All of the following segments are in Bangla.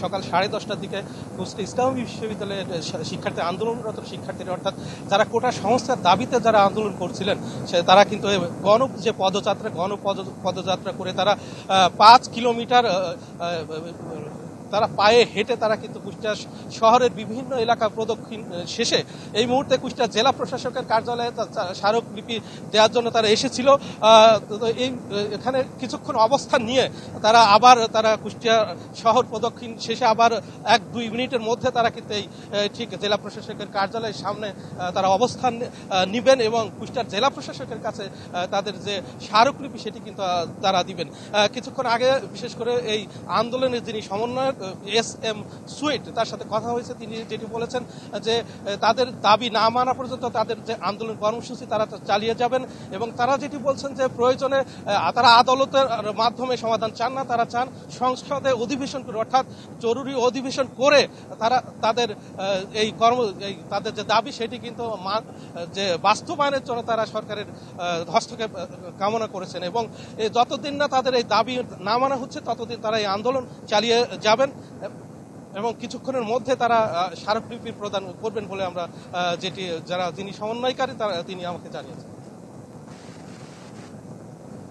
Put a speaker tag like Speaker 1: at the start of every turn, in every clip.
Speaker 1: সকাল 10:30টার দিকে কুষ্টিয়া ইসলামী বিশ্ববিদ্যালয়ের শিক্ষার্থী আন্দোলনরত শিক্ষার্থীরা অর্থাৎ যারা কোটা সংস্কার দাবিতে যারা আন্দোলন করছিলেন তারা কিন্তু পদযাত্রা করে তারা 5 কিলোমিটার তারা পায়ে হেঁটে তারা কিন্তু কুষ্টিয়া শহরের বিভিন্ন এলাকা প্রদক্ষিণ শেষে এই মুহূর্তে কুষ্টিয়া জেলা প্রশাসকের কার্যালয়ে স্মারকলিপি দেওয়ার জন্য তারা এসেছিল। এখানে কিছুক্ষণ অবস্থান নিয়ে তারা কুষ্টিয়া শহর প্রদক্ষিণ শেষে আবার 1-2 মিনিটের মধ্যে তারা কিন্তু এই ঠিক জেলা প্রশাসকের কার্যালয়ের সামনে তারা অবস্থান নিবেন এবং কুষ্টিয়ার জেলা প্রশাসকের কাছে তাদের যে স্মারকলিপি সেটি কিন্তু তারা দিবেন। কিছুক্ষণ আগে বিশেষ করে এই আন্দোলনের যিনি সমন্বয়ক SM সুইট তার সাথে কথা হয়েছে, তিনি যেটি বলেছেন যে তাদের দাবি না মানা পর্যন্ত তাদের যে আন্দোলন কর্মসূচি তারা চালিয়ে যাবেন এবং তারা যেটি বলছেন যে প্রয়োজনে তারা আদালতের মাধ্যমে সমাধান চান না, তারা চান সংসদে অধিবেশন করে অর্থাৎ জরুরি অধিবেশন করে তারা তাদের তাদের যে দাবি সেটি কিন্তু যে বাস্তবায়নের জন্য তারা সরকারের হস্তক্ষেপ কামনা করেছেন এবং যতদিন না তাদের এই দাবি না মানা হচ্ছে ততদিন তারা এই আন্দোলন চালিয়ে যাবেন এবং কিছুক্ষণের মধ্যে তারা স্মারকলিপি প্রদান করবেন বলে আমরা যিনি সমন্বয়কারী তিনি আমাকে জানিয়েছেন।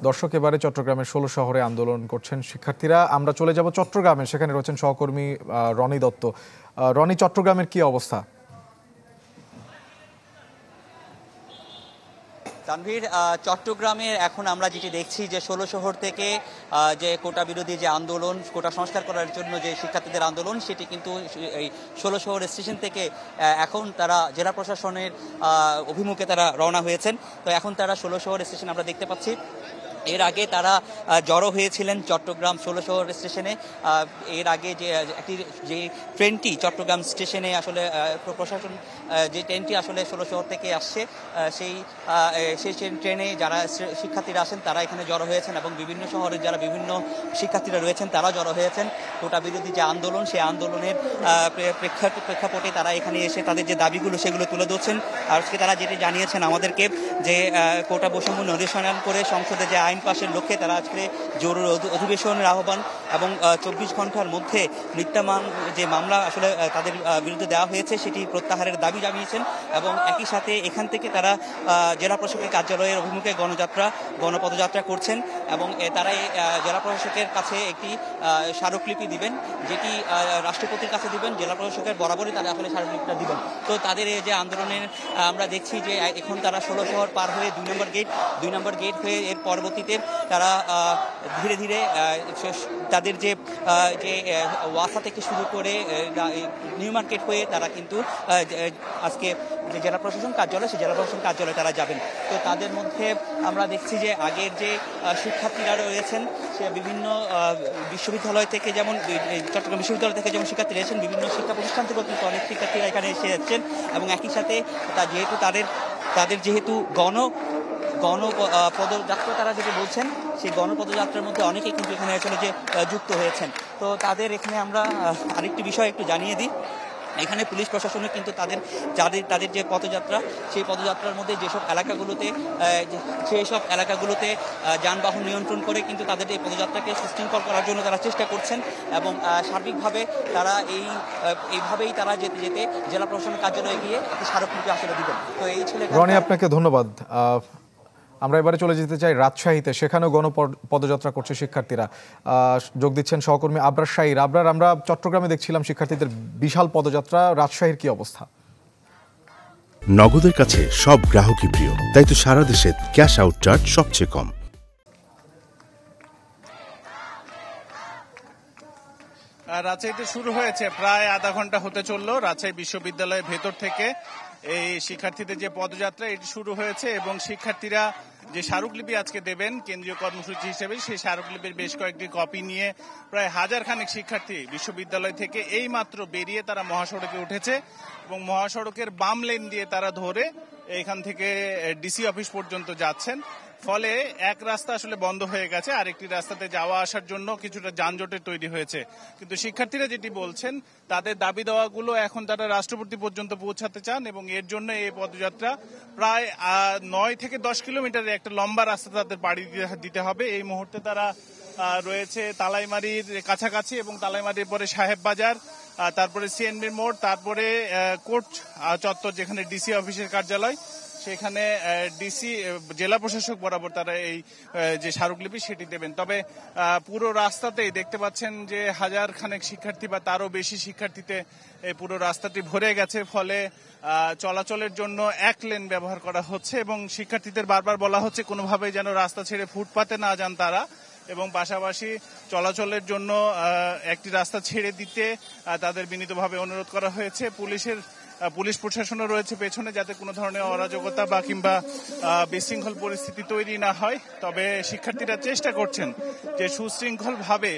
Speaker 2: দর্শক, এবারে চট্টগ্রামের 16 শহরে আন্দোলন করছেন শিক্ষার্থীরা। আমরা চলে যাব চট্টগ্রামে, সেখানে রয়েছেন সহকর্মী রনি দত্ত। রনি, চট্টগ্রামের কি অবস্থা?
Speaker 3: তানভীর, চট্টগ্রামে এখন আমরা যেটি দেখছি যে 16 শহর থেকে যে কোটা বিরোধী যে আন্দোলন, কোটা সংস্কার করার জন্য যে শিক্ষার্থীদের আন্দোলন, সেটি কিন্তু এই 16 শহর স্টেশন থেকে এখন তারা জেলা প্রশাসনের অভিমুখে তারা রওনা হয়েছেন। তো এখন তারা 16 শহর স্টেশন আমরা দেখতে পাচ্ছি। এর আগে তারা জড়ো হয়েছিলেন চট্টগ্রাম 16 শহর স্টেশনে। এর আগে যে ট্রেনটি চট্টগ্রাম স্টেশনে আসলে প্রশাসন যে ট্রেনটি আসলে 16 শহর থেকে আসছে সেই ট্রেনে যারা শিক্ষার্থীরা আসেন তারা এখানে জড়ো হয়েছেন এবং বিভিন্ন শহরের যারা বিভিন্ন শিক্ষার্থীরা রয়েছেন তারা জড়ো হয়েছেন। কোটা বিরোধী যে আন্দোলন, সেই আন্দোলনের প্রেক্ষাপটে তারা এখানে এসে তাদের যে দাবিগুলো সেগুলো তুলে ধরছেন। আর আজকে তারা যেটি জানিয়েছেন আমাদেরকে যে কোটা বৈষম্য নিরসন করে সংসদে যে আইন পাশের লক্ষ্যে তারা আজকে জরুরি অধিবেশনের আহ্বান এবং 24 ঘন্টার মধ্যে মিথ্যামান যে মামলা আসলে তাদের বিরুদ্ধে দেওয়া হয়েছে সেটি প্রত্যাহারের দাবি জানিয়েছেন এবং একই সাথে এখান থেকে তারা জেলা প্রশাসকের কার্যালয়ের অভিমুখে গণপদযাত্রা করছেন এবং তারা জেলা প্রশাসকের কাছে একটি স্মারকলিপি দিবেন, যেটি রাষ্ট্রপতির কাছে দিবেন। জেলা প্রশাসকের বরাবরই তারা আসলে স্মারকলিপিটা দিবেন। তো তাদের এই যে আন্দোলনের আমরা দেখছি যে এখন তারা 16 শহর পার হয়ে 2 নম্বর গেট হয়ে এর পরবর্তীতে তারা ধীরে ধীরে তাদের যে ওয়াসা থেকে শুরু করে নিউ মার্কেট হয়ে তারা কিন্তু আজকে যে জেলা প্রশাসন কার্যালয়, সেই জেলা প্রশাসন কার্যালয়ে তারা যাবেন। তো তাদের মধ্যে আমরা দেখছি যে আগের যে শিক্ষার্থীরা রয়েছেন সে বিভিন্ন বিশ্ববিদ্যালয় থেকে, যেমন চট্টগ্রাম বিশ্ববিদ্যালয় থেকে যেমন শিক্ষার্থী রয়েছেন, বিভিন্ন শিক্ষা প্রতিষ্ঠান থেকে কিন্তু অনেক শিক্ষার্থীরা এখানে এসে যাচ্ছেন এবং একই সাথে যেহেতু তাদের যেহেতু গণপদযাত্রা তারা যেটা বলছেন, সেই গণপদযাত্রার মধ্যে অনেকেই কিন্তু এখানে আসলে যে যুক্ত হয়েছেন। তো তাদের এখানে আমরা আরেকটি বিষয় একটু জানিয়ে দিই। এখানে পুলিশ প্রশাসনে কিন্তু তাদের যে পদযাত্রা, সেই পদযাত্রার মধ্যে সেই সব এলাকাগুলোতে যানবাহন নিয়ন্ত্রণ করে কিন্তু তাদের এই পদযাত্রাকে সুশৃঙ্খল করার জন্য তারা চেষ্টা করছেন এবং সার্বিকভাবে তারা এইভাবেই তারা যেতে যেতে জেলা প্রশাসনের কার্যালয়ে গিয়ে একটি স্মারকলিপি আসলে দিবেন। তো এই ছিল।
Speaker 2: রনি, আপনাকে ধন্যবাদ। আমরা এবারে চলে যেতে চাই রাজশাহীতে, সেখানেও গণপদযাত্রা করছে শিক্ষার্থীরা। যোগ দিচ্ছেন সহকর্মী আবরার শাহীর। আবরার, আমরা চট্টগ্রামে দেখছিলাম শিক্ষার্থীদের বিশাল পদযাত্রা, রাজশাহীর কি অবস্থা?
Speaker 4: নগদের কাছে সব গ্রাহকই প্রিয়, তাই তো সারা দেশে ক্যাশ আউট চার্জ সবচেয়ে কম।
Speaker 5: রাজশাহীতে শুরু হয়েছে, প্রায় আধা ঘন্টা হতে চললো। রাজশাহী বিশ্ববিদ্যালয়ের ভেতর থেকে এই শিক্ষার্থীদের যে পদযাত্রা এটি শুরু হয়েছে এবং শিক্ষার্থীরা যে স্মারকলিপি আজকে দেবেন কেন্দ্রীয় কর্মসূচি হিসেবে, সেই স্মারকলিপির বেশ কয়েকটি কপি নিয়ে প্রায় 1000 খানেক শিক্ষার্থী বিশ্ববিদ্যালয় থেকে এই মাত্র বেরিয়ে তারা মহাসড়কে উঠেছে এবং মহাসড়কের বাম লেন দিয়ে তারা ধরে এখান থেকে ডিসি অফিস পর্যন্ত যাচ্ছেন। ফলে এক রাস্তা আসলে বন্ধ হয়ে গেছে, আরেকটি রাস্তাতে যাওয়া আসার জন্য কিছুটা যানজটের তৈরি হয়েছে। কিন্তু শিক্ষার্থীরা যেটি বলছেন, তাদের দাবি দেওয়াগুলো এখন তারা রাষ্ট্রপতি পর্যন্ত পৌঁছাতে চান এবং এর জন্য এই পদযাত্রা প্রায় 9 থেকে 10 কিলোমিটারের একটা লম্বা রাস্তা তাদের পাড়ি দিতে হবে। এই মুহূর্তে তারা রয়েছে তালাইমারির কাছাকাছি এবং তালাইমারির পরে সাহেব বাজার, তারপরে সিএনবির মোড়, তারপরে কোর্ট চত্বর যেখানে ডিসি অফিসের কার্যালয়, সেখানে ডিসি জেলা প্রশাসক বরাবর তারা এই যে স্মারকলিপি সেটি দেবেন। তবে পুরো রাস্তাতেই দেখতে পাচ্ছেন যে হাজার খানেক শিক্ষার্থী বা তারও বেশি শিক্ষার্থীতে এই পুরো রাস্তাটি ভরে গেছে। ফলে চলাচলের জন্য এক লেন ব্যবহার করা হচ্ছে এবং শিক্ষার্থীদের বারবার বলা হচ্ছে কোনোভাবেই যেন রাস্তা ছেড়ে ফুটপাতে না যান তারা, এবং পাশাপাশি চলাচলের জন্য একটি রাস্তা ছেড়ে দিতে তাদের বিনীতভাবে অনুরোধ করা হয়েছে। পুলিশ প্রশাসনও রয়েছে পেছনে, যাতে কোনো ধরনের অরাজকতা বা কিংবা বিশৃঙ্খল পরিস্থিতি তৈরি না হয়। তবে শিক্ষার্থীরা চেষ্টা করছেন যে সুশৃঙ্খলভাবে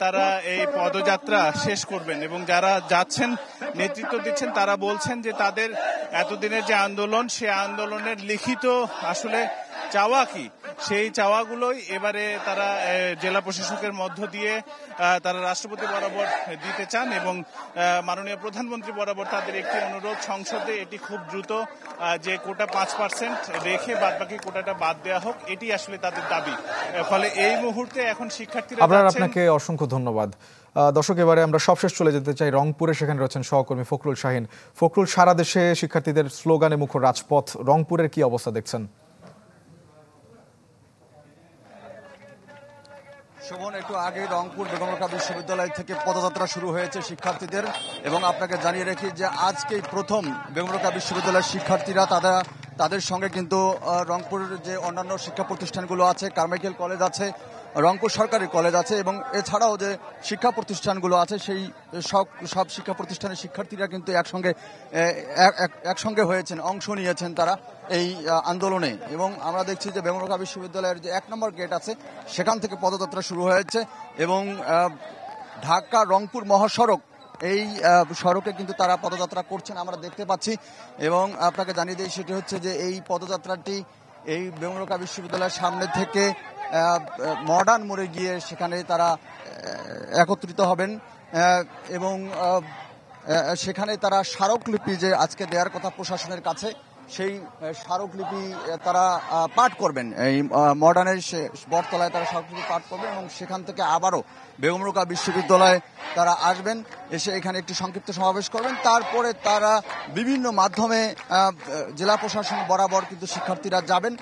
Speaker 5: তারা এই পদযাত্রা শেষ করবেন এবং যারা যাচ্ছেন নেতৃত্ব দিচ্ছেন তারা বলছেন যে তাদের এতদিনের যে আন্দোলন, সে আন্দোলনের লিখিত আসলে চাওয়া কি, সেই চাওয়াগুলোই এবারে তারা জেলা প্রশাসকের মধ্য দিয়ে তারা রাষ্ট্রপতি বরাবর দিতে চান এবং মাননীয় প্রধানমন্ত্রী বরাবর তাদের একটি অনুরোধ, সংসদে এটি খুব দ্রুত যে কোটা 5% রেখে বাদবাকি কোটাটা বাদ দেওয়া হোক, এটি আসলে তাদের দাবি। ফলে এই মুহূর্তে এখন শিক্ষার্থীরা
Speaker 2: আপনাকে অসংখ্য ধন্যবাদ। দর্শক, এবারে আমরা সবশেষ চলে যেতে চাই রংপুরে। সেখানে রয়েছেন সহকর্মী ফখরুল শাহীন। ফখরুল, সারা দেশে শিক্ষার্থীদের স্লোগানে মুখর রাজপথ, রংপুরের কি অবস্থা দেখছেন?
Speaker 6: শোভন, একটু আগে রংপুর বেগম রোকেয়া বিশ্ববিদ্যালয় থেকে পদযাত্রা শুরু হয়েছে শিক্ষার্থীদের, এবং আপনাকে জানিয়ে রাখি যে আজকেই প্রথম বেগম রোকেয়া বিশ্ববিদ্যালয়ের শিক্ষার্থীরা তাদের সঙ্গে কিন্তু রংপুরের যে অন্যান্য শিক্ষা প্রতিষ্ঠানগুলো আছে, কারমাইকেল কলেজ আছে, রংপুর সরকারি কলেজ আছে এবং এছাড়াও যে শিক্ষা প্রতিষ্ঠানগুলো আছে সেই সব শিক্ষা প্রতিষ্ঠানের শিক্ষার্থীরা কিন্তু একসঙ্গে হয়েছেন, অংশ নিয়েছেন তারা এই আন্দোলনে। এবং আমরা দেখছি যে বেগম রোকেয়া বিশ্ববিদ্যালয়ের যে 1 নম্বর গেট আছে সেখান থেকে পদযাত্রা শুরু হয়েছে এবং ঢাকা রংপুর মহাসড়ক, এই সড়কে কিন্তু তারা পদযাত্রা করছেন আমরা দেখতে পাচ্ছি। এবং আপনাকে জানিয়ে দিই সেটি হচ্ছে যে এই পদযাত্রাটি এই বেগম রোকেয়া বিশ্ববিদ্যালয়ের সামনে থেকে মডার্ন মোড়ে গিয়ে সেখানে তারা একত্রিত হবেন এবং সেখানে তারা স্মারকলিপি যে আজকে দেওয়ার কথা প্রশাসনের কাছে, সেই স্মারকলিপি তারা পাঠ করবেন। এই মডার্নের বটতলায় তারা স্মারকলিপি পাঠ করবেন এবং সেখান থেকে আবারও বেগম রোকেয়া বিশ্ববিদ্যালয়ে তারা আসবেন, এসে এখানে একটি সংক্ষিপ্ত সমাবেশ করবেন। তারপরে তারা বিভিন্ন মাধ্যমে জেলা প্রশাসন বরাবর কিন্তু শিক্ষার্থীরা যাবেন,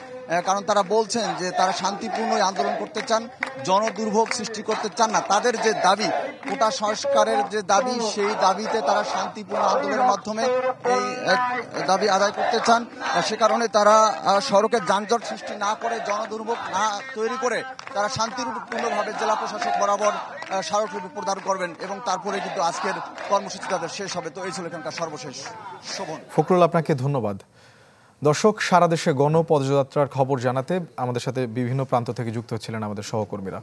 Speaker 6: কারণ তারা বলছেন যে তারা শান্তিপূর্ণ আন্দোলন করতে চান, জনদুর্ভোগ সৃষ্টি করতে চান না। তাদের যে দাবি, কোটা সংস্কারের যে দাবি, সেই দাবিতে তারা শান্তিপূর্ণ আন্দোলনের মাধ্যমে এই দাবি আদায় করতে চান। সে কারণে তারা সড়কে যানজট সৃষ্টি না করে, জনদুর্ভোগ না তৈরি করে তারা শান্তিপূর্ণভাবে জেলা প্রশাসক বরাবর স্মারকলিপি প্রদান করবেন এবং তারপরে কিন্তু আজকের কর্মসূচি তাদের শেষ হবে। তো এই ছিল এখানকার সর্বশেষ। শোভন।
Speaker 2: ফখরুল, আপনাকে ধন্যবাদ। দর্শক, সারা দেশে গণ পদযাত্রার খবর জানাতে আমাদের সাথে বিভিন্ন প্রান্ত থেকে যুক্ত হচ্ছিলেন আমাদের সহকর্মীরা।